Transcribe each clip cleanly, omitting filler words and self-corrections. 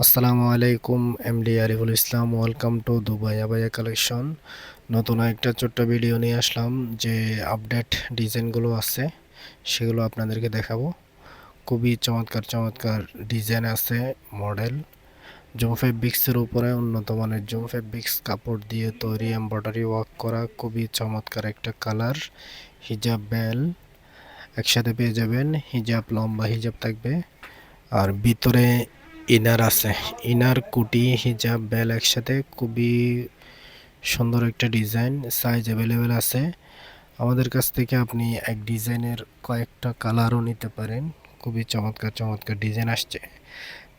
আসসালামু আলাইকুম, MD Ariful Islam. Welcome to Dubai abaya collection. নতুন একটা ছোট্ট ভিডিও নিয়ে আসলাম। যে আপডেট ডিজাইনগুলো আছে সেগুলো আপনাদেরকে দেখাবো। খুবই চমৎকার চমৎকার ডিজাইন আছে, মডেল। জুম ফেব্রিক্সের উপরে উন্নত মানের জুম ফেব্রিক্স কাপড় দিয়ে তৈরি এমব্রয়ডারি ওয়ার্ক করা খুবই চমৎকার একটা কালার। হিজাব বেল একসাথে পেয়ে যাবেন, হিজাব লম্বা হিজাব থাকবে, আর ভিতরে ইনার আছে। ইনার কুটি হিজাব বেল একসাথে, খুবই সুন্দর একটা ডিজাইন। সাইজ অ্যাভেলেবেল আছে আমাদের কাছ থেকে। আপনি এক ডিজাইনের কয়েকটা কালারও নিতে পারেন। খুবই চমৎকার চমৎকার ডিজাইন আসছে।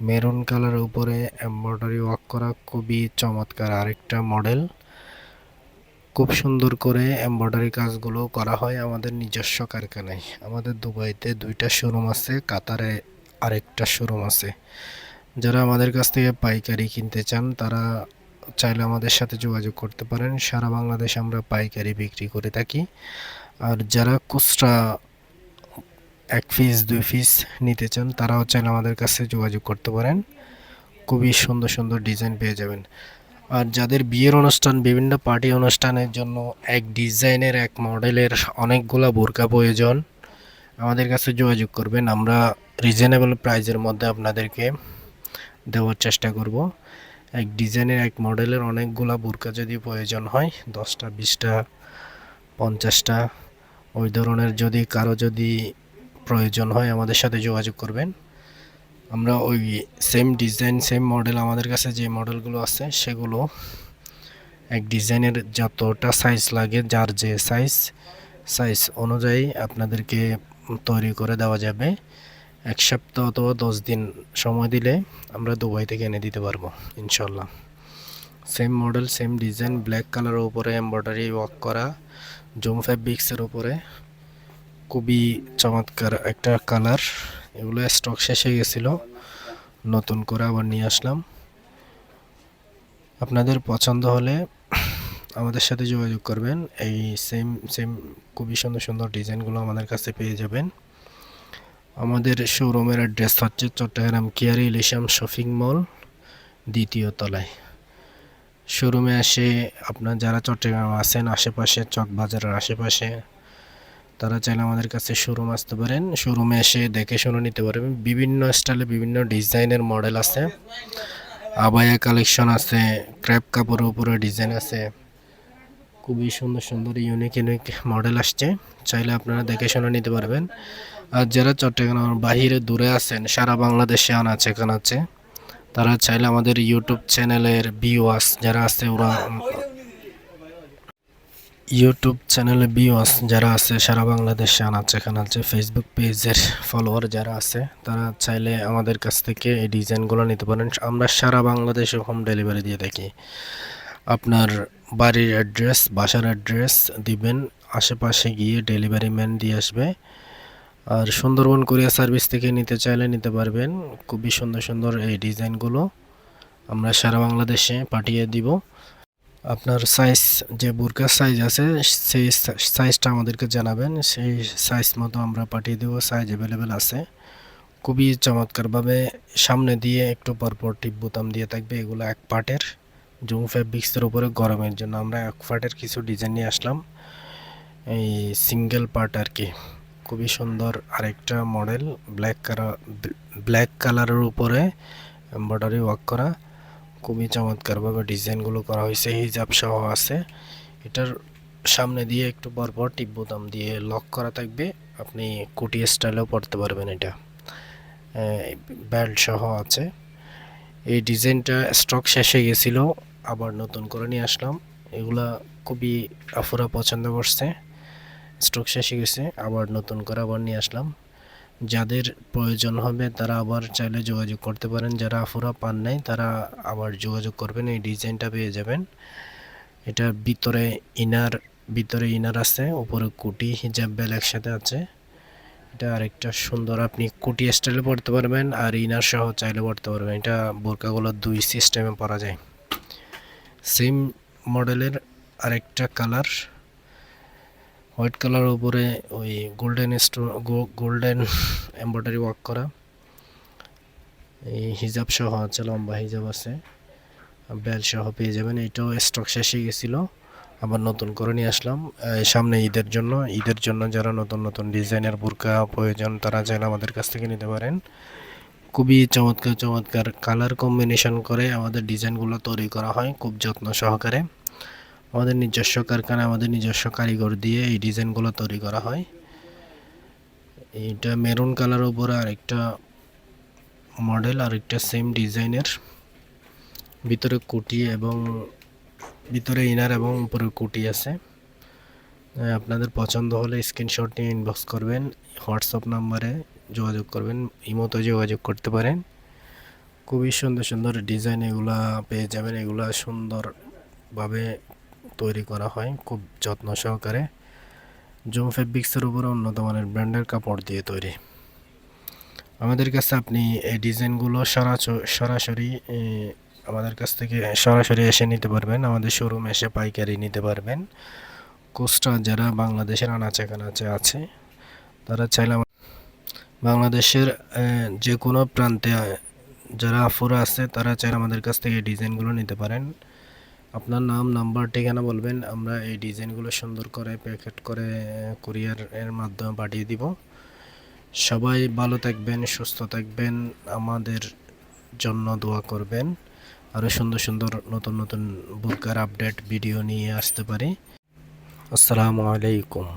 মেরুন কালারের উপরে এমব্রয়ডারি ওয়ার্ক করা খুবই চমৎকার আরেকটা মডেল। খুব সুন্দর করে এমব্রয়ডারি কাজগুলো করা হয় আমাদের নিজস্ব কারখানায়। আমাদের দুবাইতে দুইটা শোরুম আছে, কাতারে আরেকটা শোরুম আছে। যারা আমাদের কাছ থেকে পাইকারি কিনতে চান তারা চাইলে আমাদের সাথে যোগাযোগ করতে পারেন। সারা বাংলাদেশে আমরা পাইকারি বিক্রি করে থাকি। আর যারা খুচরা 1 পিস 2 পিস নিতে চান তারাও চাইলে আমাদের কাছে যোগাযোগ করতে পারেন। খুবই সুন্দর সুন্দর ডিজাইন পেয়ে যাবেন। আর যাদের বিয়ের অনুষ্ঠান, বিভিন্ন পার্টি অনুষ্ঠানের জন্য এক ডিজাইনের এক মডেলের অনেকগুলা বোরকা প্রয়োজন, আমাদের কাছে যোগাযোগ করবেন। আমরা রিজনেবল প্রাইজের মধ্যে আপনাদেরকে দেওয়ার চেষ্টা করব। এক ডিজাইনের এক মডেলের অনেকগুলা বোরকা যদি প্রয়োজন হয়, 10টা 20টা 50টা, ওই ধরনের যদি কারো যদি প্রয়োজন হয় আমাদের সাথে যোগাযোগ করবেন। আমরা ওই সেম ডিজাইন সেম মডেল, আমাদের কাছে যে মডেলগুলো আছে সেগুলো এক ডিজাইনের যতটা সাইজ লাগে, যার যে সাইজ অনুযায়ী আপনাদেরকে তৈরি করে দেওয়া যাবে। 1 সপ্তাহ অথবা 10 দিন সময় দিলে আমরা দুবাই থেকে এনে দিতে পারবো ইনশাল্লাহ। Same model same design, black কালারের উপরে এমব্রয়ডারি ওয়ার্ক করা, জুম ফ্যাব্রিক্সের উপরে খুবই চমৎকার একটা কালার। এগুলো স্টক শেষ হয়ে গেছিলো, নতুন করে আবার নিয়ে আসলাম। আপনাদের পছন্দ হলে আমাদের সাথে যোগাযোগ করবেন। এই সেম সেম খুবই সুন্দর সুন্দর ডিজাইনগুলো আমাদের কাছে পেয়ে যাবেন। আমাদের শোরুমের অ্যাড্রেস হচ্ছে চট্টগ্রাম কিয়ারি ইলিশাম শপিং মল, 2য় তলায়। শোরুমে এসে আপনার যারা চট্টগ্রাম আছেন আশেপাশে, চকবাজারের আশেপাশে, তারা চাইলে আমাদের কাছে শোরুম আসতে পারেন। শোরুমে এসে দেখে শুনে নিতে পারবেন। বিভিন্ন স্টাইলে বিভিন্ন ডিজাইনের মডেল আছে, আবায়া কালেকশন আছে, ক্র্যাপ কাপড়ের উপরে ডিজাইন আছে। খুবই সুন্দর সুন্দর ইউনিক ইউনিক মডেল আসছে, চাইলে আপনারা দেখে শুনে নিতে পারবেন। আর যারা চট্টগ্রাম বাহিরে দূরে আছেন, সারা বাংলাদেশে আনাচে কানাচে, তারা চাইলে আমাদের ইউটিউব চ্যানেলের ভিউয়ার্স যারা আছে, ওরা ইউটিউব চ্যানেলে ভিউয়ার্স যারা আছে সারা বাংলাদেশে আনাচে কানাচে, ফেসবুক পেজের ফলোয়ার যারা আছে, তারা চাইলে আমাদের কাছ থেকে এই ডিজাইনগুলো নিতে পারেন। আমরা সারা বাংলাদেশে হোম ডেলিভারি দিয়ে থাকি। আপনার বাড়ির অ্যাড্রেস, বাসার অ্যাড্রেস দিবেন, আশেপাশে গিয়ে ডেলিভারি ম্যান দিয়ে আসবে। আর সুন্দরবন কুরিয়ার সার্ভিস থেকে নিতে চাইলে নিতে পারবেন। খুবই সুন্দর সুন্দর এই ডিজাইনগুলো আমরা সারা বাংলাদেশে পাঠিয়ে দিব। আপনার সাইজ, যে বোরকার সাইজ আছে সেই সাইজটা আমাদেরকে জানাবেন, সেই সাইজ মতো আমরা পাঠিয়ে দেবো। সাইজ অ্যাভেলেবেল আছে। খুবই চমৎকারভাবে সামনে দিয়ে একটু পরপর টিপ বোতাম দিয়ে থাকবে। এগুলো এক পার্টের জুম ফ্যাব্রিক্সের উপরে গরমের জন্য আমরা এক পার্টের কিছু ডিজাইন নিয়ে আসলাম, এই সিঙ্গেল পার্ট আর কি। খুবই সুন্দর আরেকটা মডেল, ব্ল্যাক কালারের উপরে এমব্রয়ডারি ওয়ার্ক করা, খুবই চমৎকারভাবে ডিজাইনগুলো করা হয়েছে। হিজাব সহ আছে। এটার সামনে দিয়ে একটু পরপর টিপ বোতাম দিয়ে লক করা থাকবে, আপনি কুটি স্টাইলেও পরতে পারবেন। এটা বেল্ট সহ আছে। এই ডিজাইনটা স্টক শেষ হয়ে গেছিলো, আবার নতুন করে নিয়ে আসলাম। এগুলা খুবই আফুরা পছন্দ করছে। স্টক শেষ হয়ে গেছে, আবার নতুন করে আবার নিয়ে আসলাম। যাদের প্রয়োজন হবে তারা আবার চাইলে যোগাযোগ করতে পারেন। যারা আফুরা পান নাই তারা আবার যোগাযোগ করবেন, এই ডিজাইনটা পেয়ে যাবেন। এটা ভিতরে ইনার আছে, উপরে কুটি হিজাব বেল একসাথে আছে। এটা আরেকটা সুন্দর, আপনি কুটি স্টাইলে পড়তে পারবেন আর ইনার সহ চাইলে পড়তে পারবেন। এটা বোরকাগুলো 2 সিস্টেমে পরা যায়। সেম মডেলের আরেকটা কালার, হোয়াইট কালারের উপরে ওই গোল্ডেন এমব্রয়ডারি ওয়ার্ক করা, এই হিজাব সহ আছে, লম্বা হিজাব আছে, বেল সহ পেয়ে যাবেন। এটাও স্টক শেষ হয়ে গেছিলো, আবার নতুন করে নিয়ে আসলাম সামনে ঈদের জন্য যারা নতুন নতুন ডিজাইনের বোরকা প্রয়োজন তারা চাইলে আমাদের কাছ থেকে নিতে পারেন। খুবই চমৎকার চমৎকার কালার কম্বিনেশন করে আমাদের ডিজাইনগুলো তৈরি করা হয় খুব যত্ন সহকারে। আমাদের নিজস্ব কারখানা, আমাদের নিজস্ব কারিগর দিয়ে এই ডিজাইনগুলো তৈরি করা হয়। এইটা মেরুন কালার উপরে আরেকটা মডেল, আরেকটা সেম ডিজাইনের, ভিতরে কুটি এবং ভিতরে ইনার এবং উপরে কুটি আছে। আপনাদের পছন্দ হলে স্ক্রিনশট নিয়ে ইনবক্স করবেন, হোয়াটসঅ্যাপ নাম্বারে যোগাযোগ করবেন, ইমোতে যোগাযোগ করতে পারেন। খুবই সুন্দর সুন্দর ডিজাইন এগুলা পেয়ে যাবেন। এগুলা সুন্দরভাবে তৈরি করা হয় খুব যত্ন সহকারে। জুম ফেব্রিক্সের উপরে উন্নত মানের ব্র্যান্ডের কাপড় দিয়ে তৈরি। আমাদের কাছে আপনি এই ডিজাইনগুলো সরাসরি আমাদের কাছ থেকে সরাসরি এসে নিতে পারবেন, আমাদের শোরুম এসে পাইকারি নিতে পারবেন। খুচরা যারা বাংলাদেশের আনাচে কানাচে আছে তারা চাইলে বাংলাদেশের যে কোনো প্রান্তে যারা আফুরা আছে তারা চাইলে আমাদের কাছ থেকে এই ডিজাইনগুলো নিতে পারেন। আপনার নাম, নাম্বার, ঠিকানা বলবেন, আমরা এই ডিজাইনগুলো সুন্দর করে প্যাকেট করে কুরিয়ারের মাধ্যমে পাঠিয়ে দিব। সবাই ভালো থাকবেন, সুস্থ থাকবেন, আমাদের জন্য দোয়া করবেন। আরও সুন্দর সুন্দর নতুন নতুন বোরকার আপডেট ভিডিও নিয়ে আসতে পারি। আসসালামু আলাইকুম।